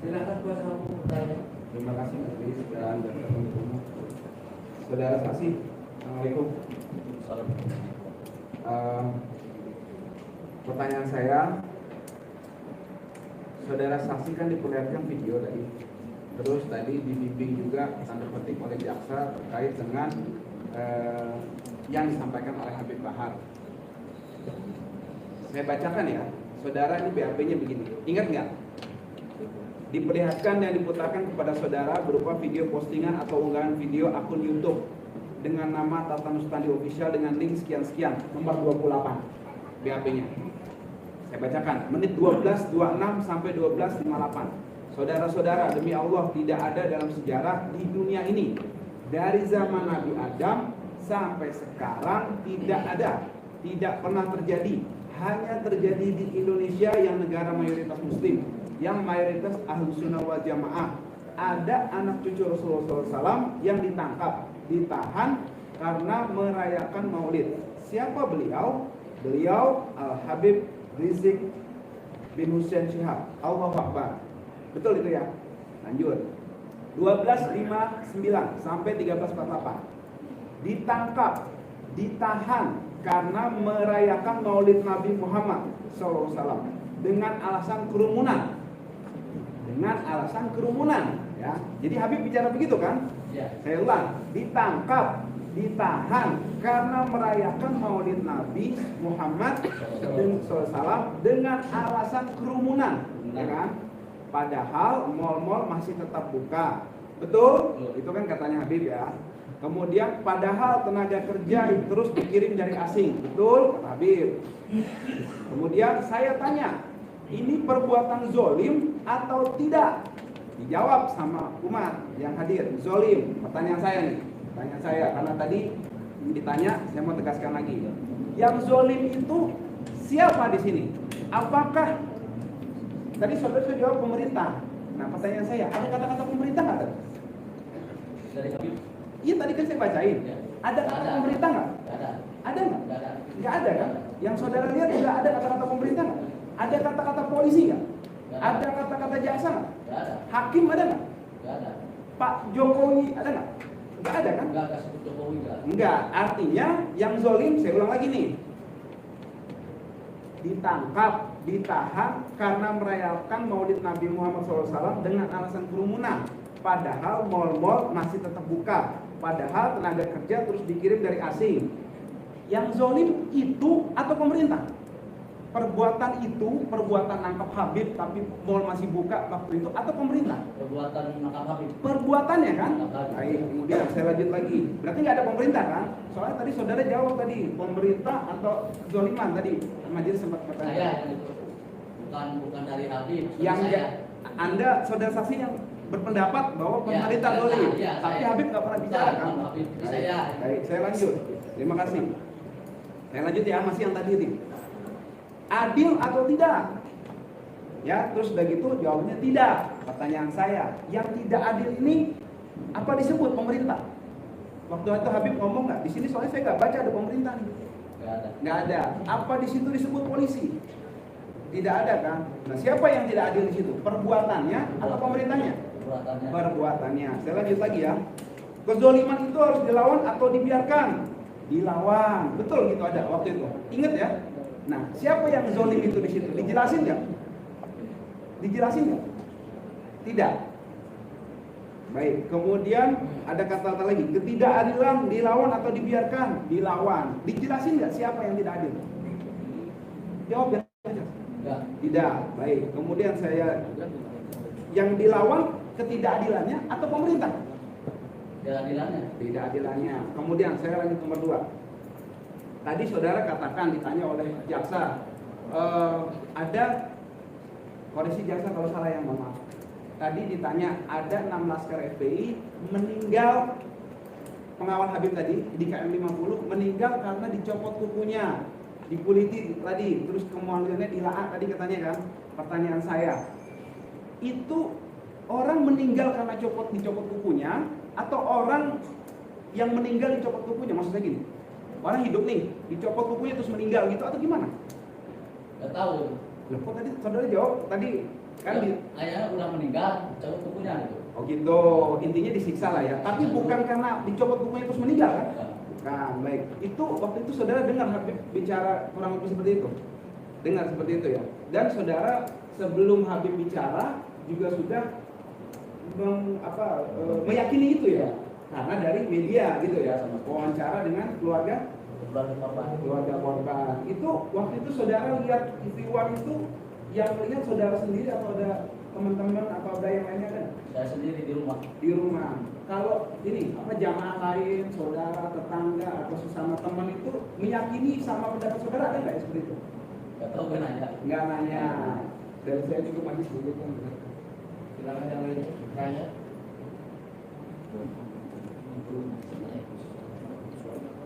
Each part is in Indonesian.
Silakan kuasa hukum bertanya. Terima kasih majelis dan teman-teman. Saudara saksi, Assalamualaikum. Pertanyaan saya, saudara saksi kan diperlihatkan video tadi, terus tadi dibimbing juga tanda petik oleh jaksa terkait dengan yang disampaikan oleh Habib Bahar. Saya bacakan ya, saudara, ini BAP-nya begini. Ingat nggak? Diperlihatkan dan diputarkan kepada saudara berupa video postingan atau unggahan video akun YouTube dengan nama Tata Nustandi Official dengan link sekian-sekian, nomor 28 BAP-nya. Saya bacakan, menit 12.26 sampai 12.58. Saudara-saudara, demi Allah tidak ada dalam sejarah di dunia ini dari zaman Nabi Adam sampai sekarang tidak ada, tidak pernah terjadi, hanya terjadi di Indonesia yang negara mayoritas muslim, yang mayoritas ahlu sunnah wal jamaah. Ada anak cucu Rasulullah SAW yang ditangkap, ditahan karena merayakan maulid. Siapa beliau? Beliau Al-Habib Rizik bin Hussein Syihab. Allahu Akbar. Betul itu ya? Lanjut. 12.59 sampai 13.48. Ditangkap, ditahan karena merayakan maulid Nabi Muhammad SAW dengan alasan kerumunan. Dengan alasan kerumunan, ya. Jadi Habib bicara begitu kan? Ya. Saya ulang, ditangkap, ditahan karena merayakan maulid Nabi Muhammad SAW dengan alasan kerumunan, ya kan? Padahal mal-mal masih tetap buka. Betul? Itu kan katanya Habib ya. Kemudian padahal tenaga kerja terus dikirim dari asing. Betul? Kata Habib. Kemudian saya tanya, ini perbuatan zolim atau tidak? Dijawab sama umat yang hadir, zolim. Pertanyaan saya nih, pertanyaan saya, karena tadi ditanya, saya mau tegaskan lagi. Yang zolim itu siapa di sini? Apakah tadi saudara jawab pemerintah? Nah, pertanyaan saya, ada kata-kata pemerintah nggak tadi? Dari Habib. Iya, tadi kan saya bacain. Ya. Ada kata pemerintah nggak? Nggak ada. Ada nggak? Nggak ada. Nggak ada kan? Yang saudara lihat juga ada kata-kata pemerintah nggak? Ada kata-kata polisi nggak? Ada kata-kata jaksa nggak? Nggak ada. Hakim ada nggak? Nggak ada. Pak Jokowi ada nggak? Nggak ada kan? Nggak sebut Jokowi nggak. Enggak, artinya yang zolim, saya ulang lagi nih, ditangkap, ditahan karena merayakan maulid Nabi Muhammad SAW dengan alasan kerumunan. Padahal mal-mal masih tetap buka. Padahal tenaga kerja terus dikirim dari asing. Yang zolim itu atau pemerintah? Perbuatan itu, perbuatan nangkap Habib tapi mal masih buka waktu itu, atau pemerintah? Perbuatan nangkap Habib. Perbuatannya kan? Nangkap Habib. Baik, kemudian saya lanjut lagi. Berarti nggak ada pemerintah kan? Soalnya tadi saudara jawab tadi, pemerintah atau zoliman tadi. Majelis sempat Saya bertanya. yang itu. Bukan dari Habib. Yang saya. Anda saudara saksi yang berpendapat bahwa Ya, pemerintah saya, zolim, ya, tapi saya. Habib nggak pernah bicara Bukan, kan? Habib. Baik, Saya. baik, saya lanjut. Terima kasih. Saya lanjut ya, masih yang tadi nih. Adil atau tidak? Ya, terus udah gitu jawabnya tidak. Pertanyaan saya, yang tidak adil ini apa disebut pemerintah? Waktu itu Habib ngomong nggak? Di sini soalnya saya nggak baca ada pemerintah nih. Nggak ada. Nggak ada. Apa di situ disebut polisi? Tidak ada kan? Nah, siapa yang tidak adil di situ? Perbuatannya atau pemerintahnya? Perbuatannya. Perbuatannya. Saya lanjut lagi ya. Kezoliman itu harus dilawan atau dibiarkan? Dilawan. Betul gitu ada waktu itu. Ingat ya. Nah, siapa yang zolim itu di situ? Dijelasin nggak? Dijelasin nggak? Tidak. Baik. Kemudian ada kata-kata lagi. Ketidakadilan dilawan atau dibiarkan? Dilawan. Dijelasin nggak siapa yang tidak adil? Jawab ya. Nggak. Tidak. Baik. Kemudian saya yang dilawan ketidakadilannya atau pemerintah? Keadilannya. Ketidakadilannya. Kemudian saya lanjut nomor 2. Tadi saudara katakan ditanya oleh jaksa, ada koreksi jaksa kalau salah yang maaf. Tadi ditanya ada 6 laskar FPI meninggal, pengawal Habib tadi di KM 50 meninggal karena dicopot kukunya, dikuliti tadi, terus kemudiannya dilaak tadi katanya kan. Pertanyaan saya, itu orang meninggal karena dicopot kukunya atau orang yang meninggal dicopot kukunya? Maksudnya gini, orang hidup nih, dicopot kukunya terus meninggal gitu atau gimana? Nggak tahu. Loh, kok tadi saudara jawab tadi Kan ayahnya udah meninggal, cabut bukunya gitu. oh gitu, intinya disiksa lah ya. Tapi bukan karena dicopot bukunya terus meninggal kan? Bukan, baik. Itu waktu itu saudara dengar Habib bicara kurang lebih seperti itu? Dengar seperti itu ya. Dan saudara sebelum Habib bicara juga sudah meyakini itu ya. Karena dari media gitu ya, wawancara dengan keluarga korban. Itu waktu itu saudara lihat istiwa itu yang lihat saudara sendiri atau ada teman-teman atau ada yang lainnya kan? Saya sendiri di rumah. Di rumah. Kalau ini jamaah lain, saudara, tetangga atau sesama teman itu meyakini sama pendapat saudara ada nggak ya seperti itu? Gak tahu kan nanya. Nggak nanya. Dan saya cukup lagi sedikit kan. Silakan yang lain tanya.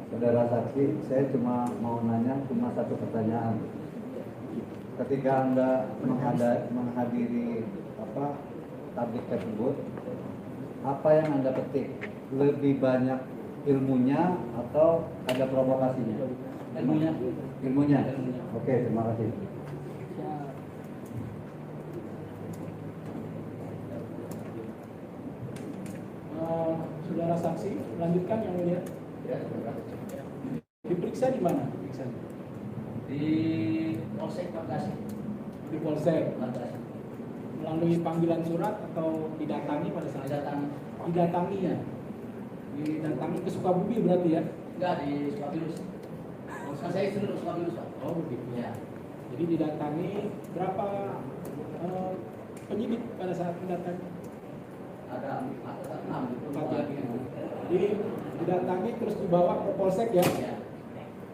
Saudara saksi, saya cuma mau nanya cuma satu pertanyaan. Ketika Anda menghadiri tablik tersebut, apa yang Anda petik? Lebih banyak ilmunya atau ada provokasinya? Ilmunya. Oke, terima kasih. Saudara saksi, lanjutkan yang mulia. Ya, saudara. Diperiksa di mana? Di Polsek Makasih. Di Polsek. Makasih. Melalui panggilan surat atau didatangi pada saat didatangi ya. Didatangi ke Sukabumi berarti ya? Enggak, di Sukabilus. Saya istri di Sukabilus, Pak. Oh begitu Ya. Jadi didatangi berapa penyidik pada saat mendatangi? Ada 6 gitu. Empat ya. Jadi didatangi terus dibawa ke Polsek ya. Ya.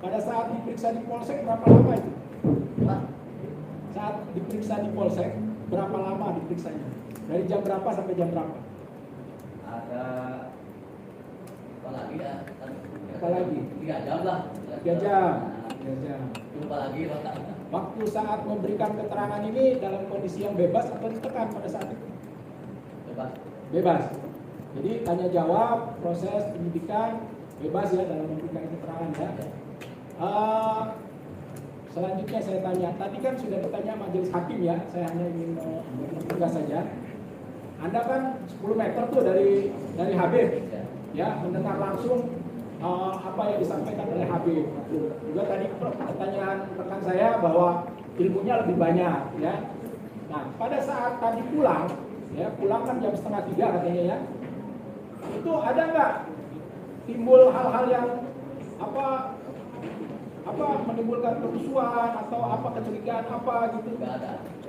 Pada saat diperiksa di Polsek berapa lama itu? Pak, Saat diperiksa di Polsek berapa lama diperiksanya? Dari jam berapa sampai jam berapa? ada apa lagi ya? Apa lagi? 3 jam lah. 3 jam. Nah, 3 jam. lupa lagi Pak. Waktu saat memberikan keterangan ini dalam kondisi yang bebas atau ditekan pada saat itu? Coba. Bebas. Jadi tanya jawab, proses penyidikan bebas ya dalam memberikan keterangan ya. Selanjutnya saya tanya, tadi kan sudah bertanya majelis hakim ya, saya hanya ingin tegas saja. Anda kan 10 meter tuh dari Habib, ya mendengar langsung apa yang disampaikan oleh Habib. Juga tadi pertanyaan rekan saya bahwa ilmunya lebih banyak ya. Nah pada saat tadi pulang, ya pulang kan jam 2:30 katanya ya. Itu ada nggak timbul hal-hal yang apa menimbulkan kerusuhan atau apa kecurigaan apa gitu?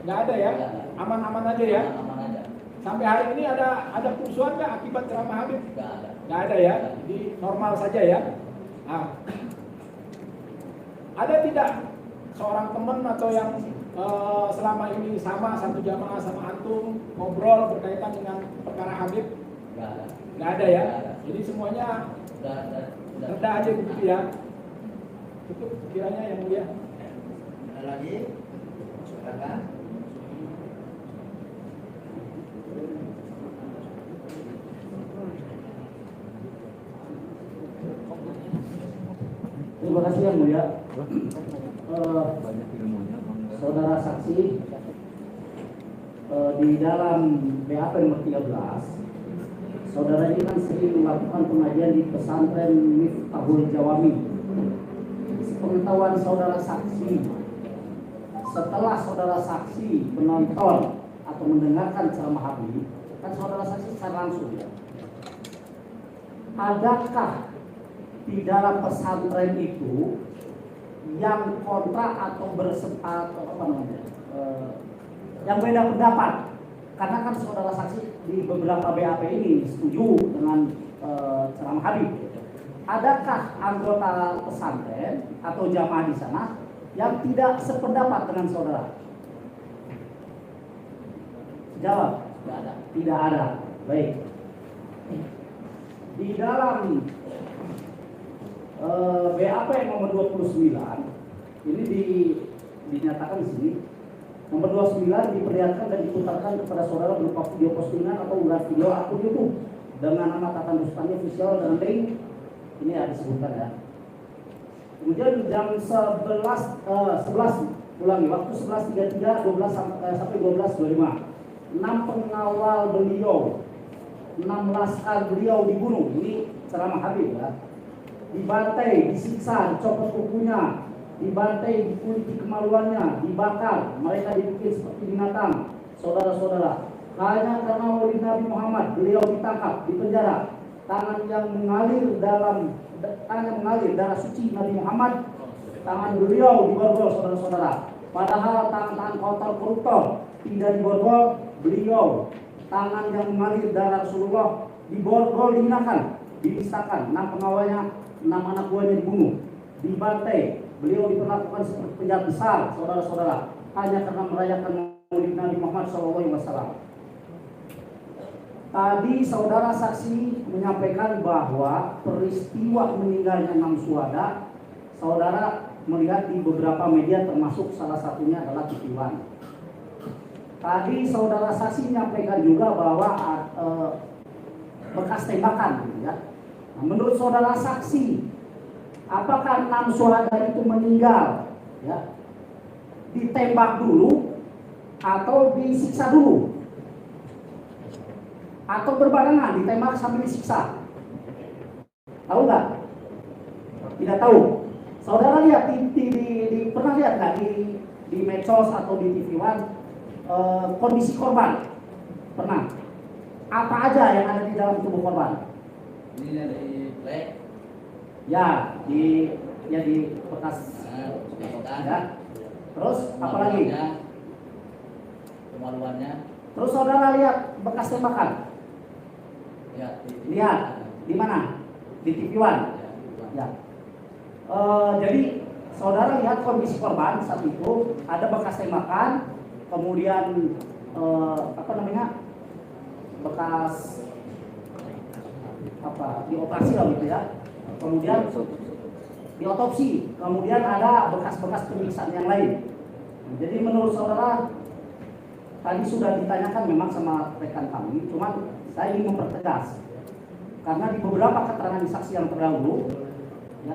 Nggak ada ya? Aman-aman aja ya? Aman aja. Sampai hari ini ada kerusuhan nggak akibat ceramah Habib? Nggak ada ya? Jadi normal saja ya? Nah, ada tidak seorang teman atau yang selama ini sama satu jamaah sama antum ngobrol berkaitan dengan perkara Habib? Nggak ada ya? Jadi semuanya reda aja begitu ya? Cukup kiranya yang mulia. Ada lagi? Silakan. Terima kasih yang mulia. Banyak ilmunya, Saudara saksi, di dalam BAP nomor 13, saudara ini kan sering melakukan pengajian di pesantren Miftahul Jawami. Pengetahuan saudara saksi, setelah saudara saksi menonton atau mendengarkan ceramah Habib, kan saudara saksi secara langsung ya. Adakah di dalam pesantren itu yang kontra atau yang beda pendapat? Karena kan saudara saksi di beberapa BAP ini setuju dengan ceramah Habib. Adakah anggota pesantren atau jamaah di sana yang tidak sependapat dengan saudara? Jawab. Tidak ada. Tidak ada. Baik. Di dalam BAP nomor 29 ini dinyatakan di sini nomor 29 diperlihatkan dan diputarkan kepada saudara berupa video postingan atau unggahan video akun YouTube dengan nama Tatan Rustami official dan link ini ada disebutkan ya. Kemudian jam 11 Ulangi, waktu 11.33, 12 sampai 12.25. 6 pengawal beliau, 6 laskar beliau dibunuh. Ini ceramah Habib ya. Dibantai, disiksa, dicopot kukunya, dibantai, dikuliti kemaluannya, dibakar, mereka dibikin seperti binatang. Saudara-saudara, hanya karena maulid Nabi Muhammad beliau ditangkap, dipenjara. Tangan yang mengalir darah suci Nabi Muhammad, tangan beliau diborgol, saudara-saudara. Padahal tangan-tangan kotor koruptor tidak diborgol, beliau tangan yang mengalir darah Rasulullah diborgol, dihinakan, dinistakan. 6 pengawalnya, 6 anak buahnya dibunuh, dibantai. Beliau diperlakukan seperti penjahat besar, saudara-saudara, hanya karena merayakan maulid Nabi Muhammad SAW. Tadi saudara saksi menyampaikan bahwa peristiwa meninggalnya 6 syuhada, saudara melihat di beberapa media, termasuk salah satunya adalah TV One. Tadi saudara saksi menyampaikan juga bahwa bekas tembakan, gitu ya. Nah, menurut saudara saksi, apakah 6 syuhada itu meninggal, ya, ditembak dulu atau disiksa dulu, atau berbarengan ditembak sambil disiksa? Tahu nggak? Tidak tahu. Saudara lihat pernah lihat nggak di medsos atau di TV One kondisi korban? Pernah? Apa aja yang ada di dalam tubuh korban? Ini dari plek. Ya, di bekas ya. Terus apa lagi? Kemaluannya. Terus saudara lihat bekas tembakan? Ya. Lihat di mana? Di TV One. Ya. Jadi saudara lihat kondisi korban saat itu ada bekas tembakan, kemudian bekas dioperasi lah gitu ya. Kemudian diotopsi, kemudian ada bekas-bekas penyiksaan yang lain. Jadi menurut saudara, tadi sudah ditanyakan memang sama rekan kami, cuman saya ingin mempertegas karena di beberapa keterangan saksi yang terdahulu, ya,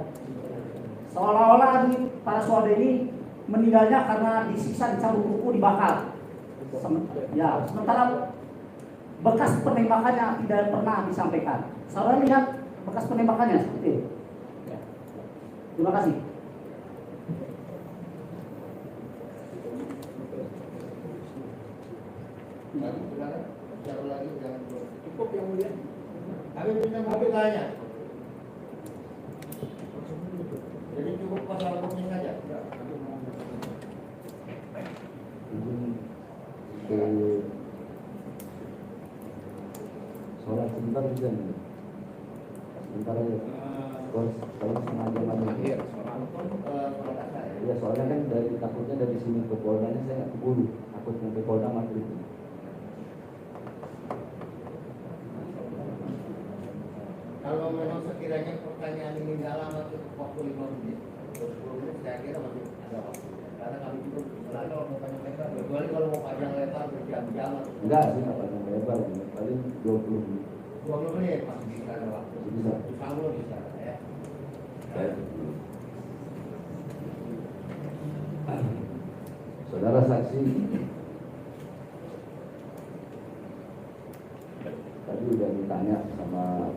seolah-olah para syuhada ini meninggalnya karena disiksa, dicabut kuku, dibakar. Sementara bekas penembakannya tidak pernah disampaikan. Saudara lihat bekas penembakannya seperti itu. Terima kasih. Cukup yang mulia. Habib punya mobil tanya. Jadi cukup pasal hukumnya saja. Sholat sebentar bisa nih. Sebentar aja. Kalau sengaja lagi. Ya soalnya kan takutnya dari sini ke Poldanya saya nggak keburu. Takut sampai Polda mati. Kalau memang sekiranya pertanyaan ini dalam waktu 5 menit, 10 menit saya kira masih ada waktu. Karena kami juga selalu mau tanya-tanya, kecuali kalau mau panjang lebar berjam-jam. Enggak sih, nggak panjang lebar, paling 20 menit. 20 menit masih bisa ada waktu. Bisa. Kamu bisa ya. Saudara saksi, tadi udah ditanya sama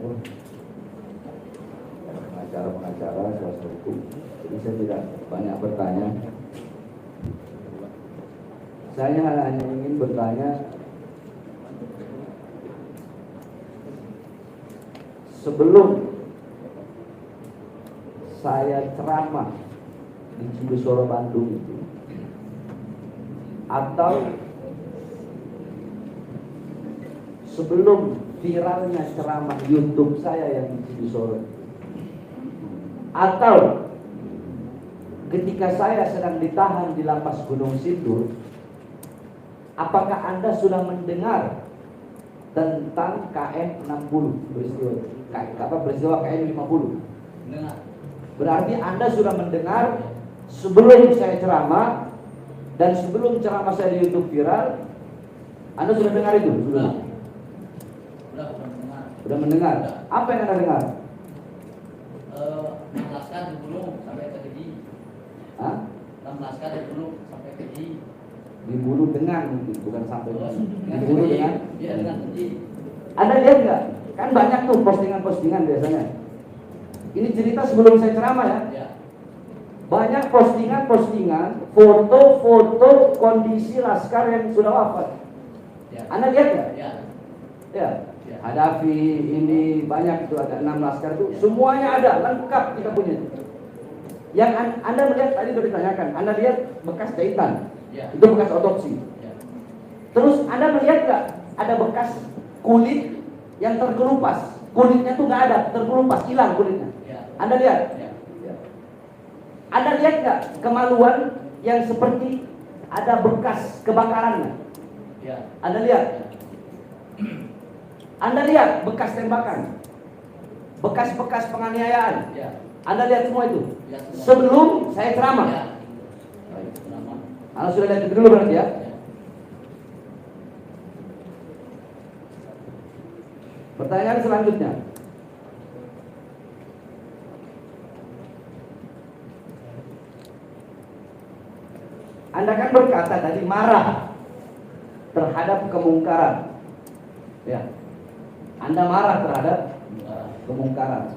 pengacara kuasa hukum, jadi saya tidak banyak bertanya. Saya hanya ingin bertanya, sebelum saya ceramah di Cibusoro Bandung itu, atau sebelum viralnya ceramah YouTube saya yang di Cibusoro, atau ketika saya sedang ditahan di lapas Gunung Sindur, apakah Anda sudah mendengar tentang KM 60 peristiwa KM 50? Dengar. Berarti Anda sudah mendengar sebelum saya ceramah dan sebelum ceramah saya di YouTube viral. Anda sudah dengar itu? Sudah mendengar. Sudah mendengar. Apa yang Anda dengar? Menjelaskan sebelum sampai terjadi. Hah? 6 laskar yang dulu sampai keji. Dibunuh dengan, bukan sampai dibunuh dengan. Iya, dengan keji. Anda lihat nggak? Kan banyak tuh postingan-postingan biasanya. Ini cerita sebelum saya ceramah ya. Ya. Banyak postingan-postingan, foto-foto kondisi laskar yang sudah wafat. Ya. Anda lihat nggak? Ya. Ya. Ya. Hadafi ini banyak tuh, ada 6 laskar tuh. Semuanya ada, lengkap kita punya. Yang Anda melihat tadi sudah ditanyakan, Anda lihat bekas jahitan. Ya. Itu bekas otopsi. Ya. Terus Anda melihat nggak ada bekas kulit yang terkelupas? Kulitnya tuh nggak ada, terkelupas, hilang kulitnya. Ya. Anda lihat? Ya. Anda lihat nggak kemaluan yang seperti ada bekas kebakarannya? Ya. Anda lihat? Anda lihat bekas tembakan, bekas-bekas penganiayaan. Ya. Anda lihat semua itu Lihat semua. sebelum saya ceramah. Ya. Baik, nama. Anda sudah lihat itu dulu berarti ya? Ya. Pertanyaan selanjutnya. Anda kan berkata tadi marah terhadap kemungkaran. Ya. Anda marah terhadap kemungkaran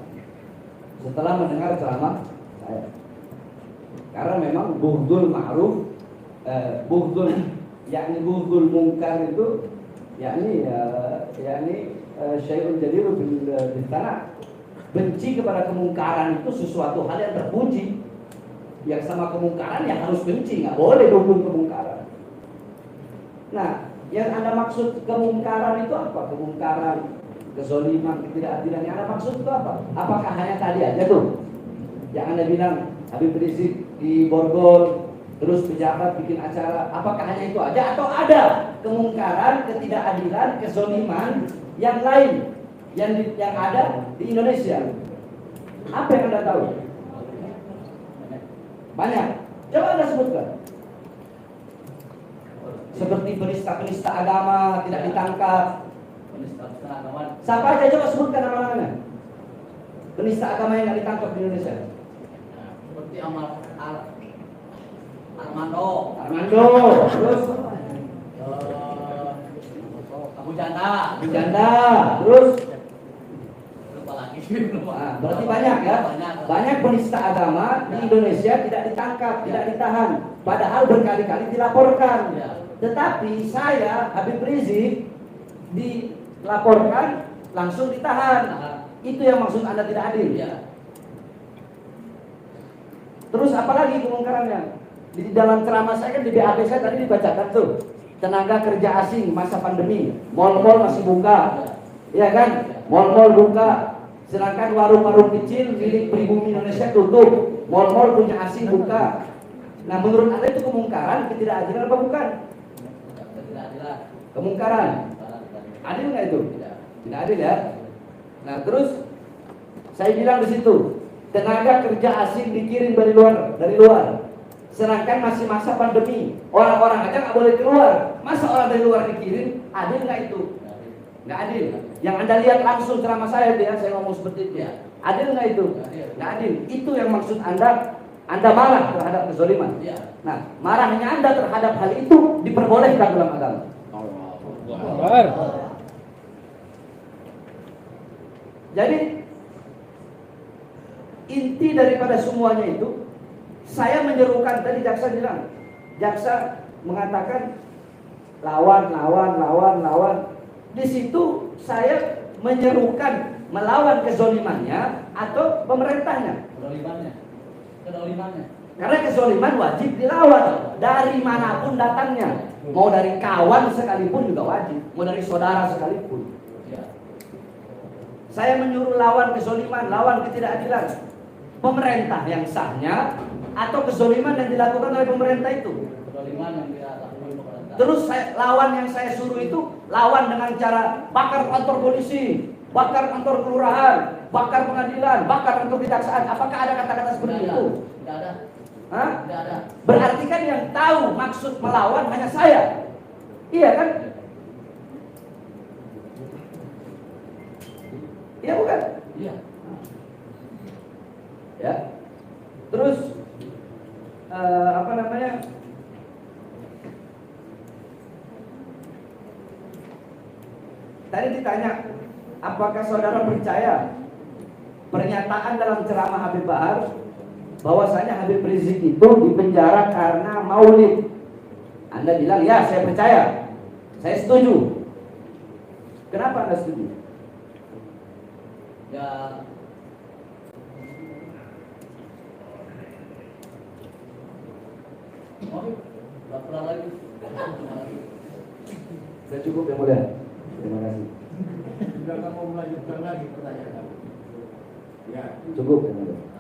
setelah mendengar ceramah saya. Karena memang bughdul ma'ruf, bughdul mungkar itu syai'un jadirun bil tanah. Benci kepada kemungkaran itu sesuatu hal yang terpuji. Yang sama kemungkaran ya harus benci, nggak boleh dukung kemungkaran. Nah, yang Anda maksud kemungkaran itu apa? Kemungkaran, kezoliman, ketidakadilan yang Anda maksud itu apa? Apakah hanya tadi aja tuh? Yang Anda bilang Habib Rizik di Borgol, terus pejabat bikin acara, apakah hanya itu aja? Atau ada kemungkaran, ketidakadilan, kezoliman yang lain yang ada di Indonesia? Apa yang Anda tahu? Banyak. Coba Anda sebutkan. Seperti penista-penista agama tidak ditangkap. Penista-penista agama. Siapa aja coba sebutkan nama-namanya. Penista agama yang tidak ditangkap di Indonesia. Nah, seperti Armando. Terus Abu Janda. Terus Lupa lagi. nah, berarti banyak ya. Banyak penista agama di Indonesia tidak ditangkap, tidak ditahan. Padahal berkali-kali dilaporkan. Ya. Tetapi saya, Habib Rizik, dilaporkan langsung ditahan. Itu yang maksud Anda tidak adil. Ya. Terus apalagi kemungkarannya? Di dalam ceramah saya kan di BAP saya tadi dibacakan tuh, tenaga kerja asing masa pandemi, mal-mal masih buka, ya kan? Mal-mal buka, sedangkan warung-warung kecil milik pribumi Indonesia tutup, mal-mal punya asing buka. Nah, menurut Anda itu kemungkaran, ketidakadilan apa bukan? Ketidakadilan. Kemungkaran. Adil nggak itu? Tidak adil ya. Nah, terus saya bilang di situ, tenaga kerja asing dikirim dari luar. Sedangkan masih masa pandemi, orang-orang aja nggak boleh keluar. Masa orang dari luar dikirim? Adil nggak itu? Nggak adil. Yang Anda lihat langsung ceramah saya, saya ngomong seperti itu. Adil nggak itu? Nggak adil. Itu yang maksud Anda marah terhadap kezaliman. Nah, marahnya Anda terhadap hal itu diperbolehkan dalam agama. Jadi inti daripada semuanya itu, saya menyerukan tadi jaksa mengatakan lawan. Di situ saya menyerukan melawan kezolimannya atau pemerintahnya. Kedolimannya. Karena kezoliman wajib dilawan dari manapun datangnya. Mau dari kawan sekalipun juga wajib, mau dari saudara sekalipun. Saya menyuruh lawan kezoliman, lawan ketidakadilan. Pemerintah yang sahnya atau kezoliman yang dilakukan oleh pemerintah itu. Kedoliman yang dilakukan pemerintah. Terus lawan yang saya suruh itu lawan dengan cara bakar kantor polisi, bakar kantor kelurahan, bakar pengadilan, bakar kantor kejaksaan. Apakah ada kata-kata seperti itu? Tidak ada. Hah? Tidak ada. Berarti kan yang tahu maksud melawan hanya saya. Iya kan? Iya bukan? Iya. Ya. Terus Tadi ditanya, apakah saudara percaya pernyataan dalam ceramah Habib Bahar bahwasanya Habib Rizik itu dipenjara karena maulid? Anda bilang, ya saya percaya, saya setuju. Kenapa Anda setuju? Ya, nggak pernah lagi. Sudah cukup yang mulia. Terima kasih. Sudah nggak mau melanjutkan lagi pertanyaan. Ya. Cukup yang mulia.